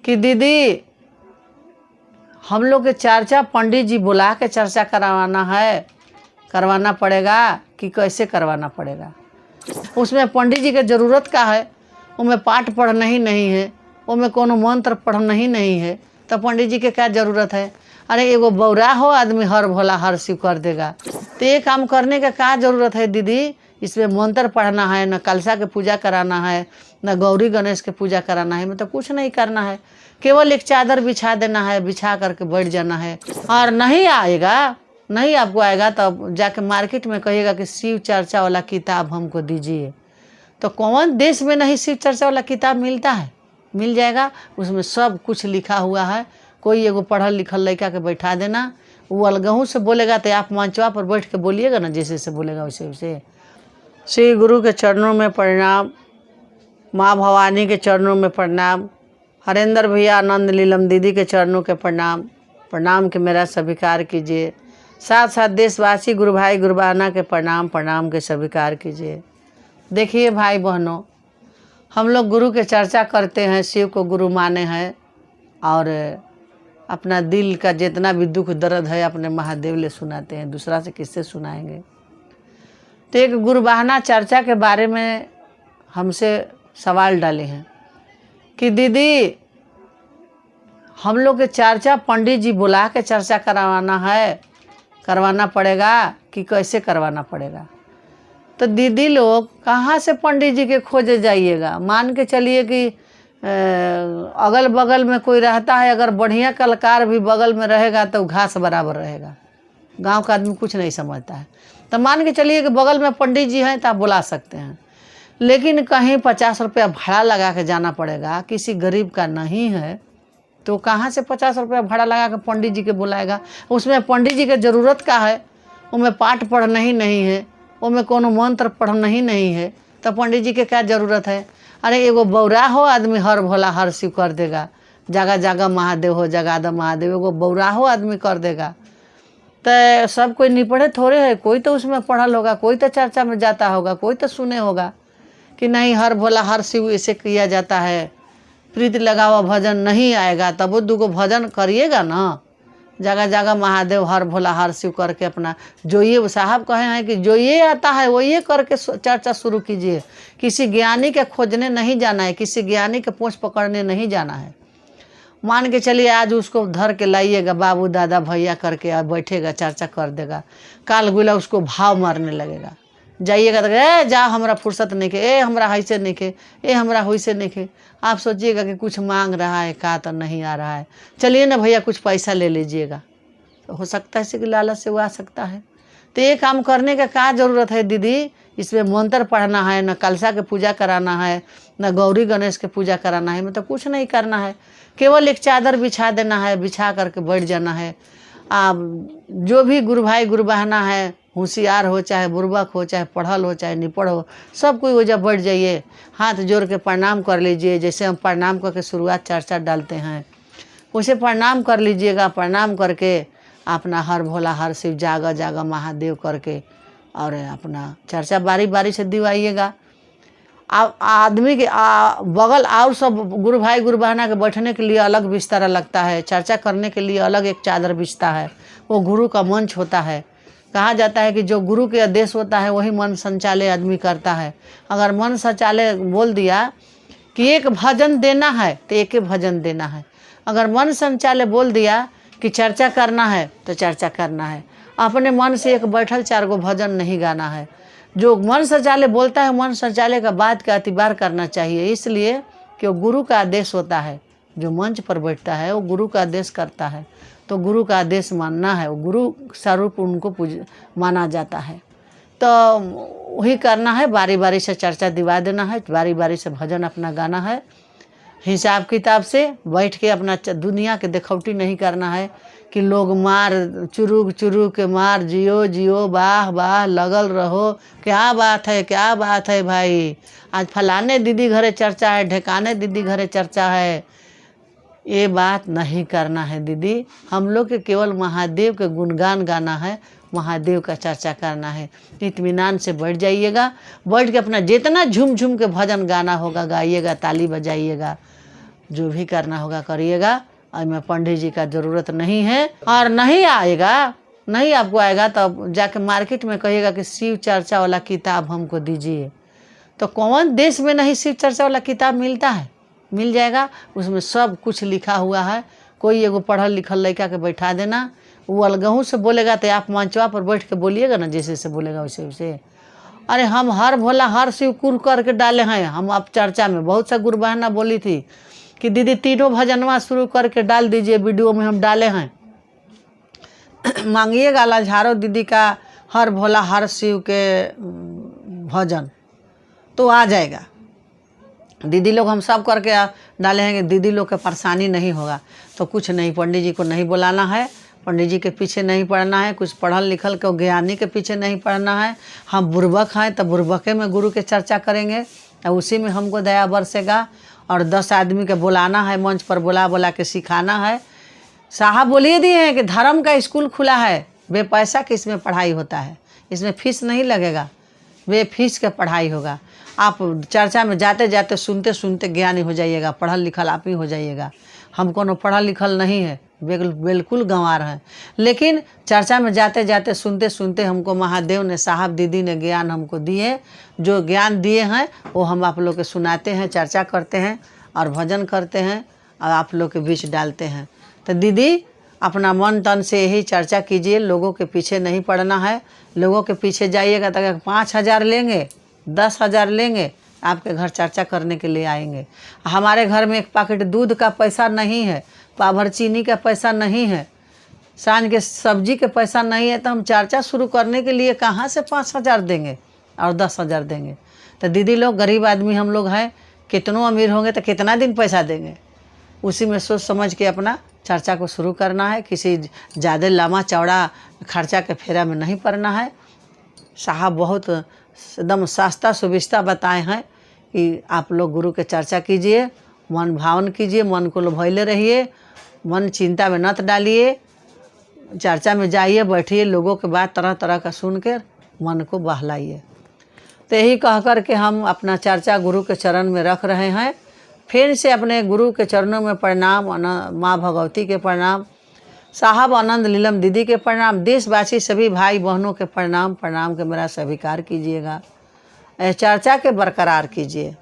कि दीदी हम लोग के चर्चा पंडित जी बुला के चर्चा करवाना पड़ेगा कि कैसे करवाना पड़ेगा। उसमें पंडित जी के ज़रूरत का है, उसमें पाठ पढ़ना ही नहीं है, उसमें कोनो मंत्र पढ़ना ही नहीं है, तो पंडित जी के क्या ज़रूरत है। अरे एगो बौरा हो आदमी हर भोला हर शिव कर देगा, तो ये काम करने का क्या ज़रूरत है दीदी। इसमें मंत्र पढ़ना है, न कलशा के पूजा कराना है, न गौरी गणेश के पूजा कराना है, मतलब कुछ नहीं करना है। केवल एक चादर बिछा देना है, बिछा करके बैठ जाना है। और नहीं आपको आएगा तो जाके मार्केट में कहिएगा कि शिव चर्चा वाला किताब हमको दीजिए। तो कौन देश में नहीं शिव चर्चा वाला किताब मिलता है, मिल जाएगा। उसमें सब कुछ लिखा हुआ है। कोई एगो पढ़ल लिखल लड़का के बैठा देना, वो अलगहू से बोलेगा तो आप मंचवा पर बैठ के बोलिएगा ना, जैसे से बोलेगा वैसे वैसे। श्री गुरु के चरणों में प्रणाम, माँ भवानी के चरणों में प्रणाम, हरेंद्र भैया आनंद लीलम दीदी के चरणों के प्रणाम के मेरा स्वीकार कीजिए। साथ साथ देशवासी गुरु भाई गुरु बहना के प्रणाम के स्वीकार कीजिए। देखिए भाई बहनों, हम लोग गुरु के चर्चा करते हैं, शिव को गुरु माने हैं, और अपना दिल का जितना भी दुख दर्द है अपने महादेव ले सुनाते हैं, दूसरा से किससे सुनाएंगे। तो एक गुरु बहना चर्चा के बारे में हमसे सवाल डाले हैं कि दीदी हम लोग के चर्चा पंडित जी बुला के चर्चा करवाना पड़ेगा कि कैसे करवाना पड़ेगा। तो दीदी लोग कहाँ से पंडित जी के खोजे जाइएगा। मान के चलिए कि अगल बगल में कोई रहता है, अगर बढ़िया कलाकार भी बगल में रहेगा तो घास बराबर रहेगा। गांव का आदमी कुछ नहीं समझता है। तो मान के चलिए कि बगल में पंडित जी हैं तो आप बुला सकते हैं, लेकिन कहीं 50 रुपया भाड़ा लगा के जाना पड़ेगा। किसी गरीब का नहीं है तो कहाँ से 50 रुपया भाड़ा लगा के पंडित जी के बुलाएगा। उसमें पंडित जी के ज़रूरत का है, उसमें पाठ पढ़ना ही नहीं है, उसमें कोनो मंत्र पढ़ना ही नहीं है, तो पंडित जी के क्या ज़रूरत है। अरे एगो बौरा हो आदमी हर भोला हर शिव कर देगा, जगह जगह महादेव हो जगादा महादेव, एगो बौरा हो आदमी कर देगा। तो सब कोई निपढ़े थोड़े है, कोई तो उसमें पढ़ल होगा, कोई तो चर्चा में जाता होगा, कोई तो सुने होगा कि नहीं हर भोला हर शिव ऐसे किया जाता है। प्रीति लगावा भजन नहीं आएगा तब वो दूगो भजन करिएगा ना, जगह जगह महादेव हर भोला हर शिव करके अपना जो ये साहब कहे हैं कि जो ये आता है वो ये करके चर्चा शुरू कीजिए। किसी ज्ञानी के खोजने नहीं जाना है, किसी ज्ञानी के पूंछ पकड़ने नहीं जाना है। मान के चलिए आज उसको धर के लाइएगा, बाबू दादा भैया करके बैठेगा, चर्चा कर देगा, काल गुला उसको भाव मारने लगेगा। जाइएगा तो ए जा हमरा फुर्सत नहीं के, ए हमरा ऐसे नहीं के, ए हमरा वैसे नहीं के। आप सोचिएगा कि कुछ मांग रहा है का तो नहीं आ रहा है, चलिए ना भैया कुछ पैसा ले लीजिएगा। तो हो सकता है कि लालच से वो आ सकता है। तो ये काम करने का क्या ज़रूरत है दीदी। इसमें मंत्र पढ़ना है, न कलशा के पूजा कराना है, न गौरी गणेश के पूजा कराना है, मतलब कुछ नहीं करना है। केवल एक चादर बिछा देना है, बिछा करके बैठ जाना है। जो भी गुरु भाई गुरु बहना है, होशियार हो चाहे बुर्बक हो, चाहे पढ़ल हो चाहे निपढ़ हो, सब कोई वो जब बैठ जाइए, हाथ जोड़ के प्रणाम कर लीजिए। जैसे हम प्रणाम करके शुरुआत चर्चा डालते हैं वैसे प्रणाम कर लीजिएगा। प्रणाम करके अपना हर भोला हर शिव जागा जागा महादेव करके और अपना चर्चा बारी बारी से दिवाइएगा। आदमी के बगल और सब गुरु भाई गुरु बहना के बैठने के लिए अलग बिस्तर लगता है, चर्चा करने के लिए अलग एक चादर बिछता है, वो गुरु का मंच होता है। कहा जाता है कि जो गुरु के आदेश होता है वही मन संचालय आदमी करता है। अगर मन संचालय बोल दिया कि एक भजन देना है तो एक ही भजन देना है। अगर मन संचालय बोल दिया कि चर्चा करना है तो चर्चा करना है। अपने मन से एक बैठल 4 गो भजन नहीं गाना है। जो मन संचालय बोलता है, मन संचालय का बात का अतिबार करना चाहिए, इसलिए कि वो गुरु का आदेश होता है। जो मंच पर बैठता है वो गुरु का आदेश करता है, तो गुरु का आदेश मानना है। वो गुरु स्वरूप उनको माना जाता है, तो वही करना है। बारी बारी से चर्चा दिवा देना है, बारी बारी से भजन अपना गाना है। हिसाब किताब से बैठ के अपना दुनिया के देखौटी नहीं करना है कि लोग मार चुरुक चुरुक के मार जियो जियो वाह वाह लगल रहो। क्या बात है भाई, आज फलाने दीदी घरे चर्चा है, ढेकाने दीदी घरे चर्चा है। ये बात नहीं करना है दीदी। हम लोग के केवल महादेव के गुणगान गाना है, महादेव का चर्चा करना है। इत्मीनान से बैठ जाइएगा, बैठ के अपना जितना झूम झूम के भजन गाना होगा गाइएगा, ताली बजाइएगा, जो भी करना होगा करिएगा, और मैं पंडित जी का ज़रूरत नहीं है। और नहीं आएगा, नहीं आपको आएगा तो जाके मार्केट में कहिएगा कि शिव चर्चा वाला किताब हमको दीजिए। तो कौन देश में नहीं शिव चर्चा वाला किताब मिलता है? मिल जाएगा, उसमें सब कुछ लिखा हुआ है। कोई एगो पढ़ल लिखल लड़का के बैठा देना, वो अलगहू से बोलेगा तो आप मंचवा पर बैठ के बोलिएगा ना, जैसे से बोलेगा वैसे वैसे। अरे हम हर भोला हर शिव कुर करके डाले हैं। हम आप चर्चा में बहुत सा गुरु बहना बोली थी कि दीदी तीनों भजनवा शुरू करके डाल दीजिए, वीडियो में हम डाले हैं। मांगिएगा लाझारो दीदी का हर भोला हर शिव के भजन, तो आ जाएगा। दीदी लोग हम सब करके डाले हैं कि दीदी लोग के परेशानी नहीं होगा। तो कुछ नहीं, पंडित जी को नहीं बुलाना है, पंडित जी के पीछे नहीं पढ़ना है, कुछ पढ़ल लिखल के ज्ञानी के पीछे नहीं पढ़ना है। हम बुर्बक हैं तो बुर्बके में गुरु के चर्चा करेंगे, और उसी में हमको दया बरसेगा। और 10 आदमी के बुलाना है, मंच पर बुला बुला के सिखाना है। साहब बोलिए दिए हैं कि धर्म का स्कूल खुला है, बेपैसा कि इसमें पढ़ाई होता है, इसमें फीस नहीं लगेगा, बेफीस के पढ़ाई होगा। आप चर्चा में जाते जाते सुनते सुनते ज्ञानी हो जाइएगा, पढ़ल लिखल आप ही हो जाइएगा। हम कोनो पढ़ल लिखल नहीं है, बिल्कुल गंवार हैं, लेकिन चर्चा में जाते जाते सुनते सुनते हमको महादेव ने, साहब दीदी ने ज्ञान हमको दिए। जो ज्ञान दिए हैं वो हम आप लोग के सुनाते हैं, चर्चा करते हैं और भजन करते हैं और आप लोग के बीच डालते हैं। तो दीदी अपना मन तन से यही चर्चा कीजिए, लोगों के पीछे नहीं पड़ना है। लोगों के पीछे जाइएगा तो 5,000 लेंगे, 10,000 लेंगे, आपके घर चर्चा करने के लिए आएंगे। हमारे घर में 1 पैकेट दूध का पैसा नहीं है, पाभर चीनी का पैसा नहीं है, सांझ के सब्जी के पैसा नहीं है, तो हम चर्चा शुरू करने के लिए कहाँ से 5,000 देंगे और 10,000 देंगे? तो दीदी लोग गरीब आदमी हम लोग हैं, कितनों अमीर होंगे तो कितना दिन पैसा देंगे? उसी में सोच समझ के अपना चर्चा को शुरू करना है। किसी ज़्यादा लंबा चौड़ा खर्चा के फेरा में नहीं पड़ना है। साहब बहुत एकदम सस्ता सुविस्ता बताए हैं कि आप लोग गुरु के चर्चा कीजिए, मन भावन कीजिए, मन को लुभाइले रहिए, मन चिंता में नत डालिए, चर्चा में जाइए, बैठिए, लोगों के बात तरह तरह का सुन कर मन को बहलाइए। तो यही कह कर के हम अपना चर्चा गुरु के चरण में रख रहे हैं। फिर से अपने गुरु के चरणों में प्रणाम, माँ भगवती के प्रणाम, साहब आनंद लीलम दीदी के प्रणाम, देशवासी सभी भाई बहनों के प्रणाम के मेरा स्वीकार कीजिएगा, चर्चा के बरकरार कीजिए।